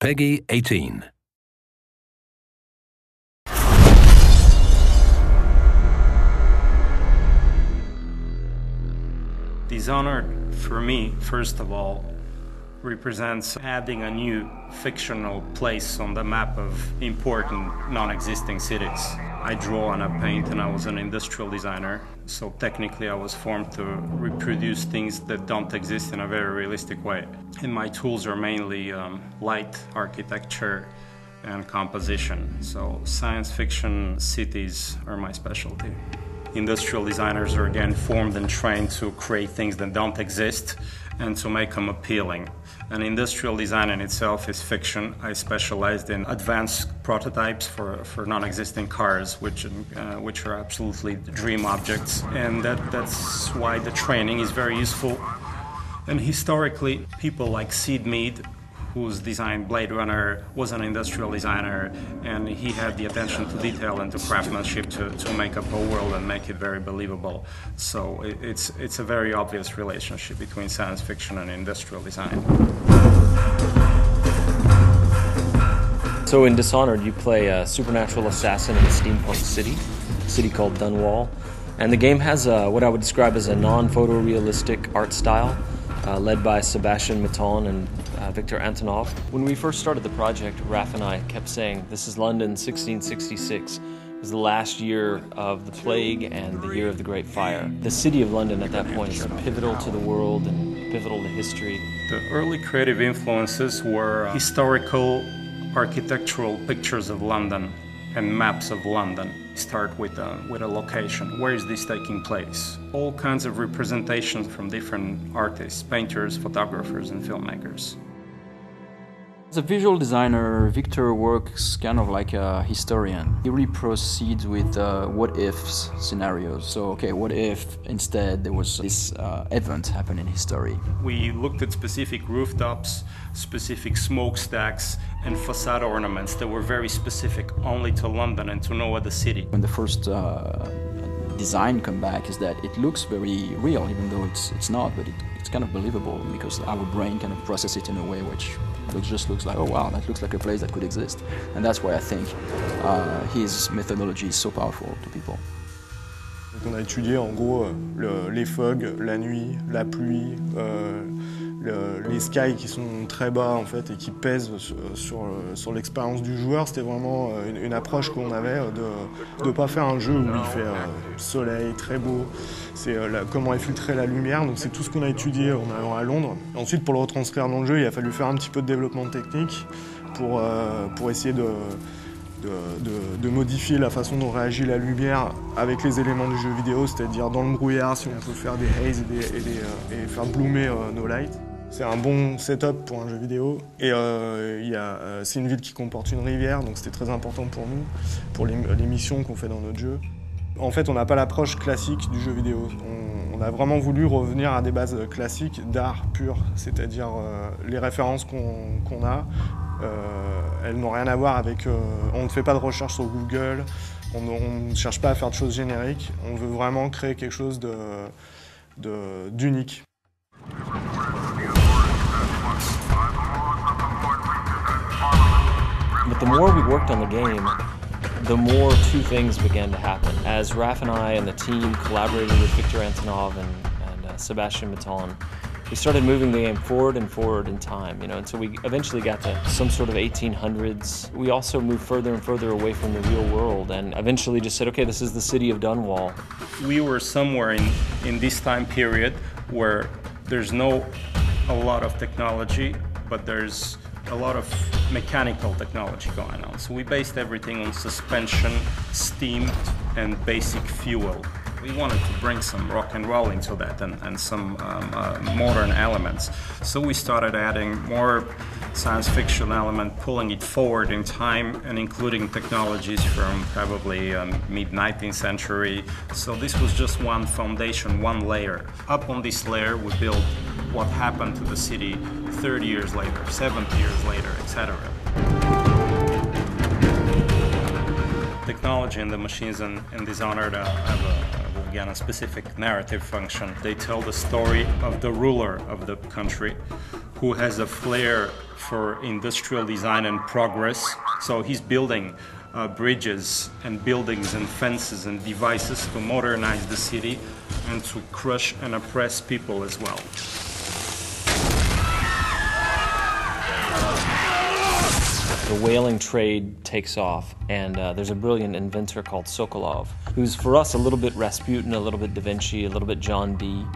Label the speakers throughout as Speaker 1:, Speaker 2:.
Speaker 1: Peggy 18.
Speaker 2: Dishonored, for me, first of all, represents adding a new fictional place on the map of important non-existing cities. I draw and I paint, and I was an industrial designer, so technically I was formed to reproduce things that don't exist in a very realistic way. And my tools are mainly light, architecture, and composition. So science fiction cities are my specialty. Industrial designers are again formed and trained to create things that don't exist and to make them appealing. And industrial design in itself is fiction. I specialized in advanced prototypes for non-existing cars, which are absolutely dream objects. And that's why the training is very useful. And historically, people like Sid Mead, who's designed Blade Runner, was an industrial designer, and he had the attention to detail and to craftsmanship to make up a world and make it very believable. So it's a very obvious relationship between science fiction and industrial design.
Speaker 3: So in Dishonored, you play a supernatural assassin in a steampunk city called Dunwall. And the game has what I would describe as a non-photorealistic art style, led by Sebastian Maton and Victor Antonov. When we first started the project, Raph and I kept saying, this is London 1666. It was the last year of the plague and the year of the Great Fire. The city of London at that point is pivotal to the world and pivotal to history.
Speaker 2: The early creative influences were historical architectural pictures of London and maps of London. Start with a location. Where is this taking place? All kinds of representations from different artists, painters, photographers, and filmmakers.
Speaker 4: As a visual designer, Victor works kind of like a historian. He really proceeds with what-ifs scenarios. So, okay, what if instead there was this event happen in history?
Speaker 2: We looked at specific rooftops, specific smokestacks, and facade ornaments that were very specific only to London and to no other city.
Speaker 4: When the first design come back is that it looks very real, even though it's not, but it's kind of believable because our brain kind of processes it in a way which just looks like, oh wow, that looks like a place that could exist. And that's why I think his methodology is so powerful to people.
Speaker 5: On a étudié en gros les fogs, la nuit, la pluie, les skies qui sont très bas en fait et qui pèsent sur l'expérience du joueur. C'était vraiment une approche qu'on avait de ne pas faire un jeu où il fait soleil, très beau. C'est comment infiltrer la lumière, donc c'est tout ce qu'on a étudié en allant à Londres. Et ensuite pour le retranscrire dans le jeu, il a fallu faire un petit peu de développement technique pour essayer de modifier la façon dont réagit la lumière avec les éléments du jeu vidéo, c'est-à-dire dans le brouillard, si on peut faire des haze et faire bloomer nos lights. C'est un bon setup pour un jeu vidéo et c'est une ville qui comporte une rivière, donc c'était très important pour nous, pour les missions qu'on fait dans notre jeu. En fait, on n'a pas l'approche classique du jeu vidéo. On a vraiment voulu revenir à des bases classiques d'art pur, c'est-à-dire les références qu'on a, elles n'ont rien à voir avec... on ne fait pas de recherche sur Google, on ne cherche pas à faire de choses génériques, on veut vraiment créer quelque chose d'unique.
Speaker 3: But the more we worked on the game, the more two things began to happen. As Raph and I and the team collaborated with Victor Antonov and Sebastian Maton, we started moving the game forward and forward in time, until we eventually got to some sort of 1800s. We also moved further and further away from the real world and eventually just said, okay, this is the city of Dunwall.
Speaker 2: We were somewhere in this time period where there's a lot of technology, but there's a lot of mechanical technology going on. So we based everything on suspension, steam, and basic fuel. We wanted to bring some rock and roll into that and some modern elements. So we started adding more science fiction element, pulling it forward in time and including technologies from probably mid-19th century. So this was just one foundation, one layer. Up on this layer we built what happened to the city 30 years later, 70 years later, etc. Technology and the machines in Dishonored have a specific narrative function. They tell the story of the ruler of the country who has a flair for industrial design and progress. So he's building bridges and buildings and fences and devices to modernize the city and to crush and oppress people as well.
Speaker 3: The whaling trade takes off, and there's a brilliant inventor called Sokolov, who's for us a little bit Rasputin, a little bit Da Vinci, a little bit John Dee,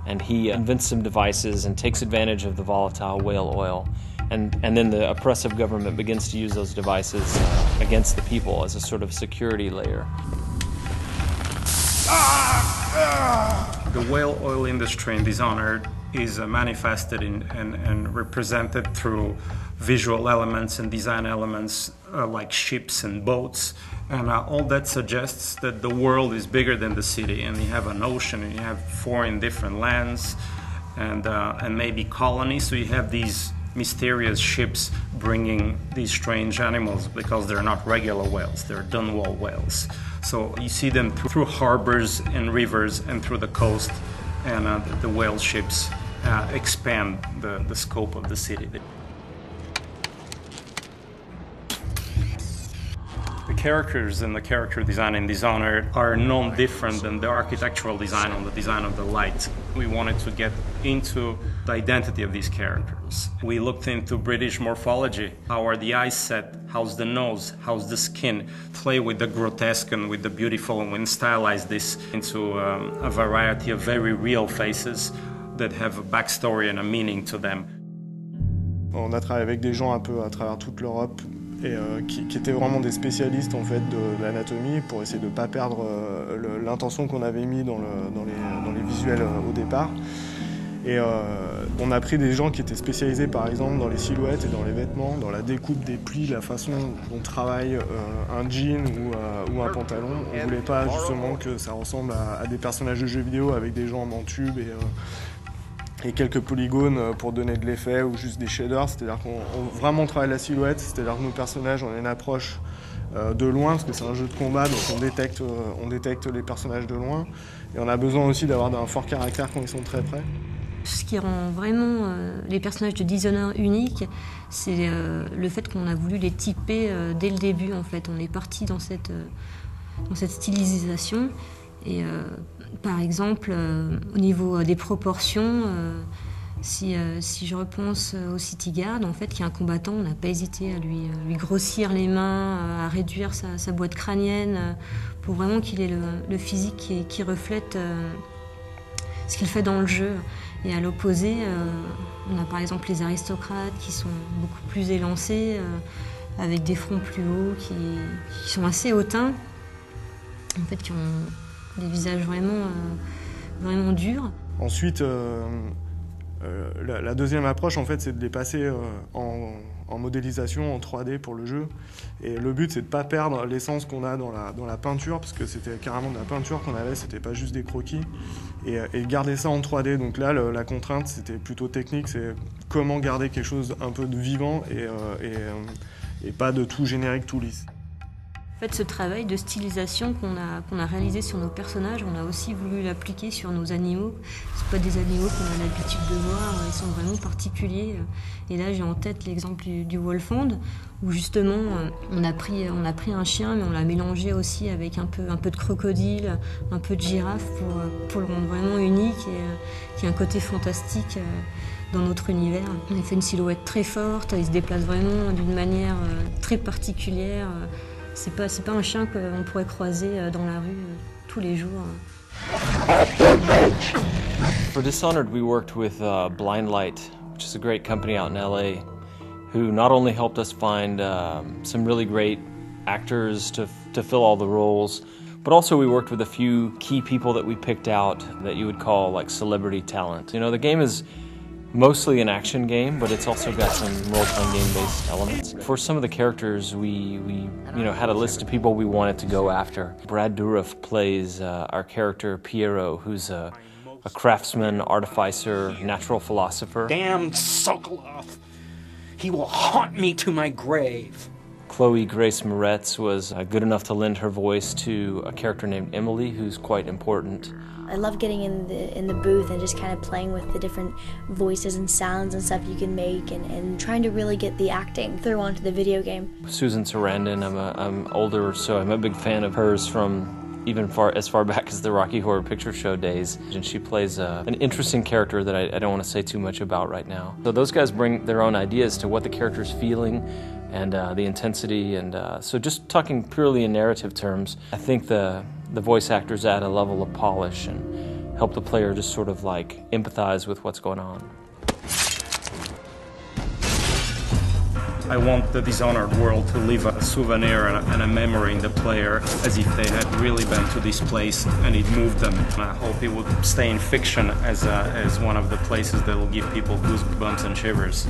Speaker 3: and he invents some devices and takes advantage of the volatile whale oil. And then the oppressive government begins to use those devices against the people as a sort of security layer.
Speaker 2: The whale oil industry in Dishonored is manifested and represented through visual elements and design elements like ships and boats. And all that suggests that the world is bigger than the city, and you have an ocean, and you have foreign different lands, and maybe colonies. So you have these mysterious ships bringing these strange animals because they're not regular whales, they're Dunwall whales. So you see them through harbors and rivers and through the coast, and the whale ships expand the scope of the city. The characters and the character design in Dishonored are no different than the architectural design on the design of the light. We wanted to get into the identity of these characters. We looked into British morphology. How are the eyes set? How's the nose? How's the skin? Play with the grotesque and with the beautiful, and we stylized this into a variety of very real faces that have a backstory and a meaning to them.
Speaker 5: On a travaillé avec des gens un peu à travers toute l'Europe et qui étaient vraiment des spécialistes en fait de l'anatomie pour essayer de ne pas perdre l'intention qu'on avait mis dans les visuels au départ. Et on a pris des gens qui étaient spécialisés par exemple dans les silhouettes et dans les vêtements, dans la découpe des plis, la façon dont travaille un jean ou un pantalon. On ne voulait pas justement que ça ressemble à des personnages de jeux vidéo avec des jambes en tube et quelques polygones pour donner de l'effet ou juste des shaders. C'est-à-dire qu'on vraiment travaille la silhouette, c'est-à-dire que nos personnages, on a une approche de loin parce que c'est un jeu de combat, donc on détecte les personnages de loin. Et on a besoin aussi d'avoir un fort caractère quand ils sont très près.
Speaker 1: Ce qui rend vraiment les personnages de Dishonored uniques, c'est le fait qu'on a voulu les typer dès le début. En fait, on est parti dans cette stylisation. Et par exemple, au niveau des proportions, si je repense au City Guard, en fait, qui est un combattant, on n'a pas hésité à lui grossir les mains, à réduire sa boîte crânienne, pour vraiment qu'il ait le physique qui reflète ce qu'il fait dans le jeu. Et à l'opposé, on a par exemple les aristocrates qui sont beaucoup plus élancés, avec des fronts plus hauts, qui sont assez hautains, en fait, qui ont des visages vraiment durs.
Speaker 5: Ensuite, la deuxième approche, en fait, c'est de les passer en modélisation, en 3D pour le jeu. Et le but, c'est de ne pas perdre l'essence qu'on a dans la peinture, parce que c'était carrément de la peinture qu'on avait, c'était pas juste des croquis. Et garder ça en 3D. Donc là, la contrainte, c'était plutôt technique, c'est comment garder quelque chose un peu de vivant et pas de tout générique, tout lisse.
Speaker 1: En fait, ce travail de stylisation qu'on a réalisé sur nos personnages, on a aussi voulu l'appliquer sur nos animaux. C'est pas des animaux qu'on a l'habitude de voir, ils sont vraiment particuliers. Et là, j'ai en tête l'exemple du Wolfhound, où justement, on a pris un chien, mais on l'a mélangé aussi avec un peu de crocodile, un peu de girafe, pour le rendre vraiment unique et qu'il y ait un côté fantastique dans notre univers. On a fait une silhouette très forte, il se déplace vraiment d'une manière très particulière. C'est pas un chien qu'on pourrait croiser dans la rue tous les jours.
Speaker 3: For Dishonored, we worked with Blind Light, which is a great company out in LA, who not only helped us find some really great actors to fill all the roles, but also we worked with a few key people that we picked out that you would call like celebrity talent. You know, the game is mostly an action game, but it's also got some role-playing game-based elements. For some of the characters, we had a list of people we wanted to go after. Brad Dourif plays our character Piero, who's a craftsman, artificer, natural philosopher.
Speaker 6: Damn Sokolov! He will haunt me to my grave.
Speaker 3: Chloe Grace Moretz was good enough to lend her voice to a character named Emily, who's quite important.
Speaker 7: I love getting in the booth and just kind of playing with the different voices and sounds and stuff you can make, and trying to really get the acting through onto the video game.
Speaker 3: Susan Sarandon, I'm older, so I'm a big fan of hers from even as far back as the Rocky Horror Picture Show days. And she plays an interesting character that I don't want to say too much about right now. So those guys bring their own ideas to what the character's feeling and the intensity. And so just talking purely in narrative terms, I think the voice actors add a level of polish and help the player just sort of like empathize with what's going on.
Speaker 2: I want the Dishonored world to leave a souvenir and a memory in the player as if they had really been to this place and it moved them. And I hope it would stay in fiction as one of the places that will give people goosebumps and shivers.